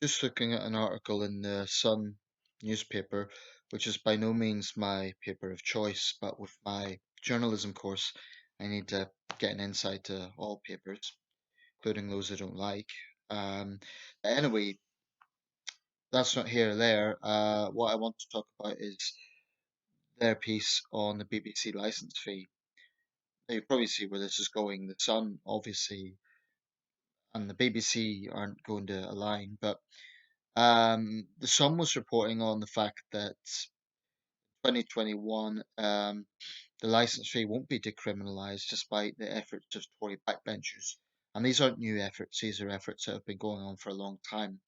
Just looking at an article in the Sun newspaper, which is by no means my paper of choice, but with my journalism course, I need to get an insight to all papers, including those I don't like. Um, anyway, that's not here or there. What I want to talk about is their piece on the BBC license fee. Now, you probably see where this is going. The Sun, obviously, and the BBC aren't going to align, but the Sun was reporting on the fact that 2021, the license fee won't be decriminalised despite the efforts of Tory backbenchers. And these aren't new efforts, these are efforts that have been going on for a long time.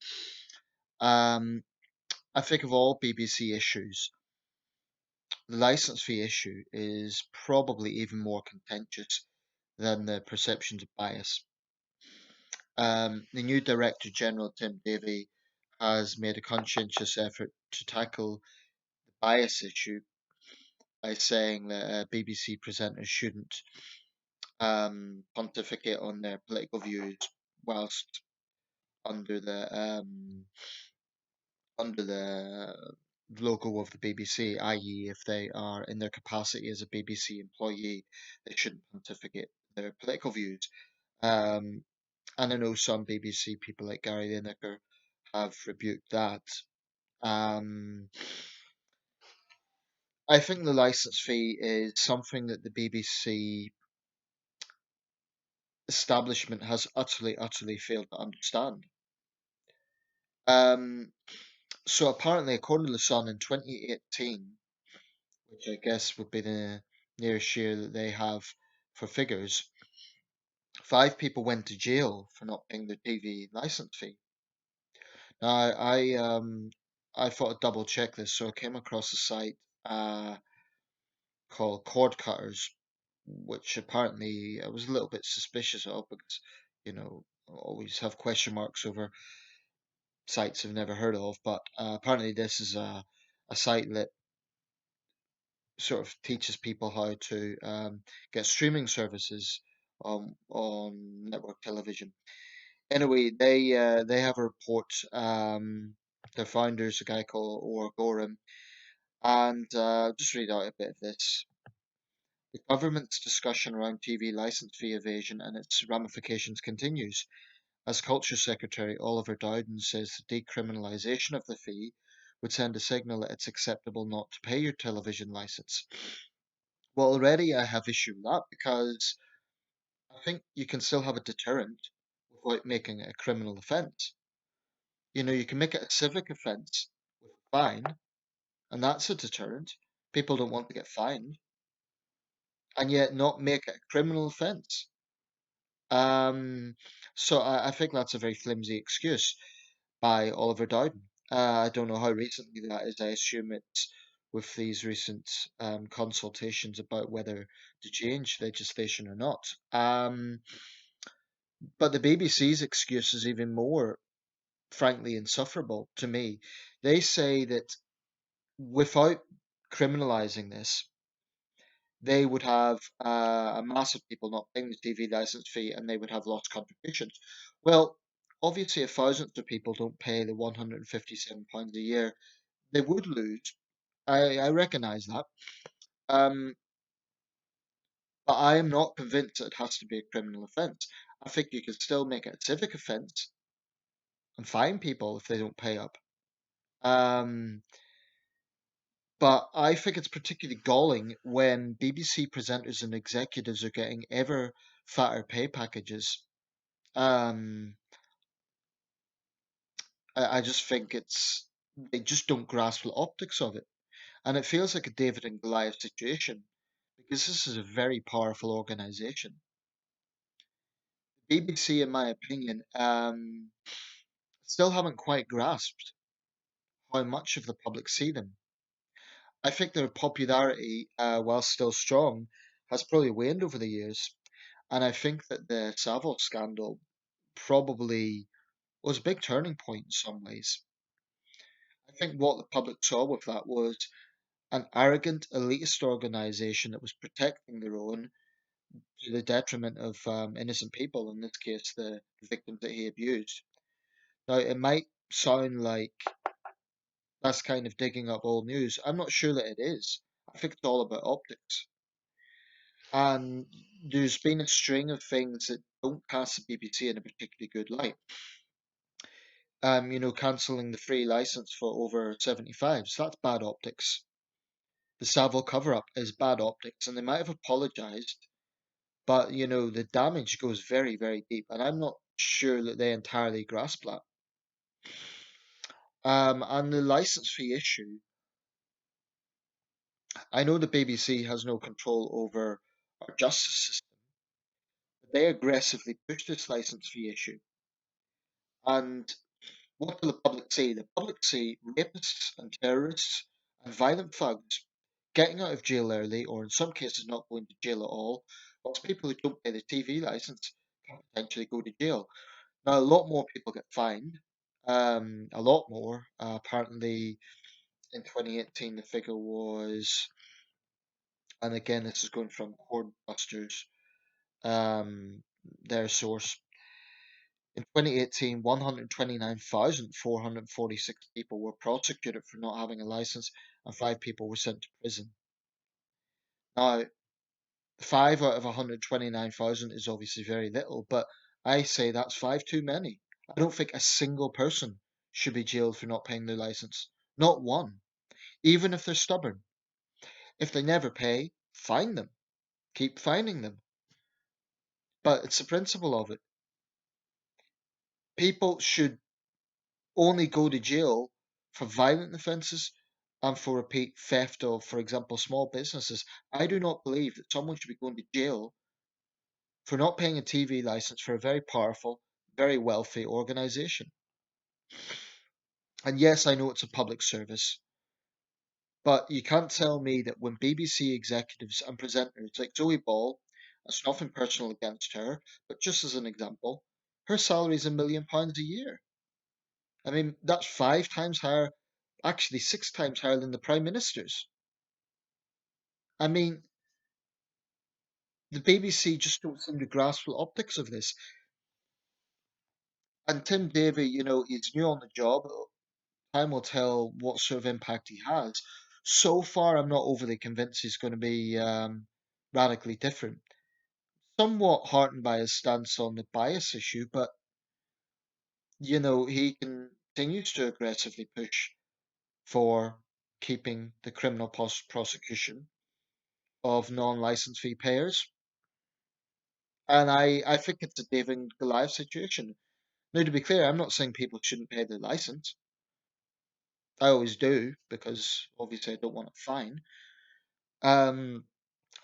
Um, I think of all BBC issues, the license fee issue is probably even more contentious than the perceptions of bias. The new Director General, Tim Davie, has made a conscientious effort to tackle the bias issue by saying that BBC presenters shouldn't pontificate on their political views whilst under the um, under the logo of the BBC, i.e., if they are in their capacity as a BBC employee, they shouldn't pontificate their political views. Um, and I know some BBC people like Gary Lineker have rebuked that. Um, I think the license fee is something that the BBC establishment has utterly failed to understand. Um, so apparently, according to the Sun, in 2018, which I guess would be the nearest year that they have for figures, 5 people went to jail for not paying their TV license fee. Now, I thought I'd double check this, so I came across a site called Cord Cutters, which apparently I was a little bit suspicious of because, I always have question marks over sites I've never heard of. But apparently, this is a site that sort of teaches people how to get streaming services on network television. Anyway, they have a report. Their founder's a guy called Or Gorham, and just read out a bit of this. The government's discussion around TV license fee evasion and its ramifications continues, as Culture Secretary Oliver Dowden says the decriminalisation of the fee would send a signal that it's acceptable not to pay your television licence. Well, already I have issue with that because I think you can still have a deterrent without making it a criminal offence. You can make it a civic offence with a fine, and that's a deterrent. People don't want to get fined, and yet not make it a criminal offence. Um, so I think that's a very flimsy excuse by Oliver Dowden. I don't know how recently that is. I assume it's with these recent consultations about whether to change legislation or not. But the BBC's excuse is even more, frankly, insufferable to me. They say that without criminalising this, they would have a mass of people not paying the TV license fee and they would have lost contributions. Well, obviously, if thousands of people don't pay the £157 a year, they would lose. I recognise that. Um, but I am not convinced that it has to be a criminal offence. I think you can still make it a civic offence and fine people if they don't pay up. Um, but I think it's particularly galling when BBC presenters and executives are getting ever fatter pay packages. Um, I just think they just don't grasp the optics of it, and it feels like a David and Goliath situation because this is a very powerful organisation. BBC, in my opinion, still haven't quite grasped how much of the public see them. I think their popularity, while still strong, has probably waned over the years. And I think that the Savile scandal probably was a big turning point in some ways. I think what the public saw with that was an arrogant, elitist organisation that was protecting their own to the detriment of innocent people, in this case, the victims that he abused. Now, it might sound like that's kind of digging up old news. I'm not sure that it is. I think it's all about optics. And there's been a string of things that don't cast the BBC in a particularly good light. Cancelling the free license for over 75s, that's bad optics. The Savile cover up is bad optics, and they might have apologised, but the damage goes very, very deep, and I'm not sure that they entirely grasp that. And the license fee issue, I know the BBC has no control over our justice system, but they aggressively push this license fee issue. And what do the public see? The public see rapists and terrorists and violent thugs getting out of jail early, or in some cases not going to jail at all, whilst people who don't pay the TV license can potentially go to jail. Now, a lot more people get fined. A lot more. Apparently, in 2018, the figure was, and again, this is going from Cordbusters, their source. In 2018, 129,446 people were prosecuted for not having a license, and 5 people were sent to prison. Now, 5 out of 129,000 is obviously very little, but I say that's 5 too many. I don't think a single person should be jailed for not paying their license. Not one. Even if they're stubborn. If they never pay, fine them. Keep fining them. But it's the principle of it. People should only go to jail for violent offences and for repeat theft of, for example, small businesses. I do not believe that someone should be going to jail for not paying a TV license for a very powerful, very wealthy organisation. And yes, I know it's a public service, but you can't tell me that when BBC executives and presenters like Zoe Ball, it's nothing personal against her, but just as an example, her salary is £1 million a year. I mean, that's 5 times higher, actually 6 times higher than the Prime Minister's. I mean, the BBC just don't seem to grasp the optics of this. And Tim Davie, he's new on the job. Time will tell what sort of impact he has. So far, I'm not overly convinced he's going to be radically different. Somewhat heartened by his stance on the bias issue, but he continues to aggressively push for keeping the criminal prosecution of non-license fee payers. And I think it's a David and Goliath situation. Now, to be clear, I'm not saying people shouldn't pay their license. I always do, because obviously I don't want a fine. Um,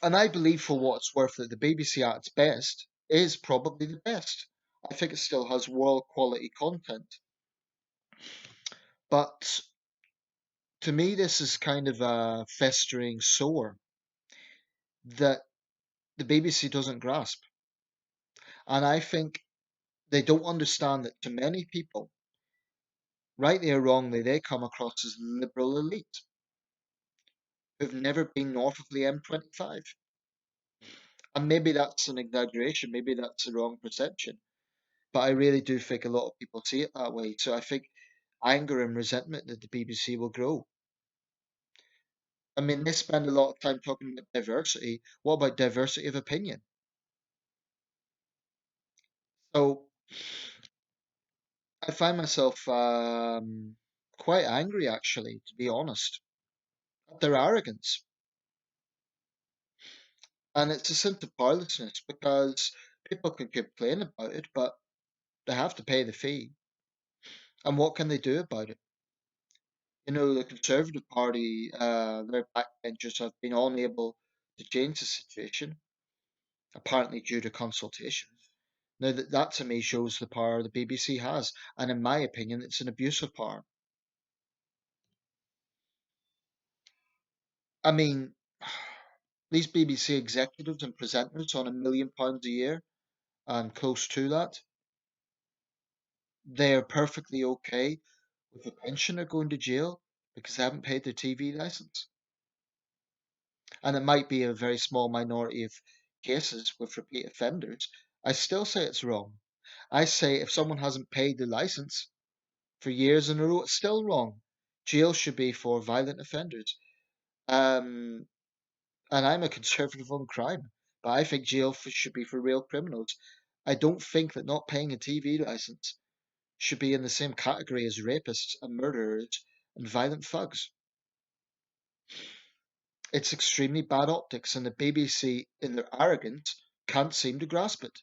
and I believe, for what it's worth, that the BBC at its best is probably the best. I think it still has world quality content. But to me, this is kind of a festering sore that the BBC doesn't grasp. And I think they don't understand that to many people, rightly or wrongly, they come across as liberal elite who've never been north of the M25. And maybe that's an exaggeration, maybe that's the wrong perception. But I really do think a lot of people see it that way. So I think anger and resentment that the BBC will grow. I mean, they spend a lot of time talking about diversity. What about diversity of opinion? So I find myself quite angry, actually, to be honest, at their arrogance. And it's a sense of powerlessness because people can complain about it, but they have to pay the fee. And what can they do about it? The Conservative Party, their backbenchers have been unable to change the situation, apparently due to consultations. Now, that to me shows the power the BBC has, and in my opinion, it's an abuse of power. I mean, these BBC executives and presenters on £1 million a year and close to that, they are perfectly okay with a pensioner going to jail because they haven't paid their TV license. And it might be a very small minority of cases with repeat offenders. I still say it's wrong. I say if someone hasn't paid the license, for years in a row. It's still wrong. Jail should be for violent offenders. Um, and I'm a conservative on crime, but I think should be for real criminals. I don't think that not paying a TV license should be in the same category as rapists and murderers and violent thugs. It's extremely bad optics, and the BBC, in their arrogance, can't seem to grasp it.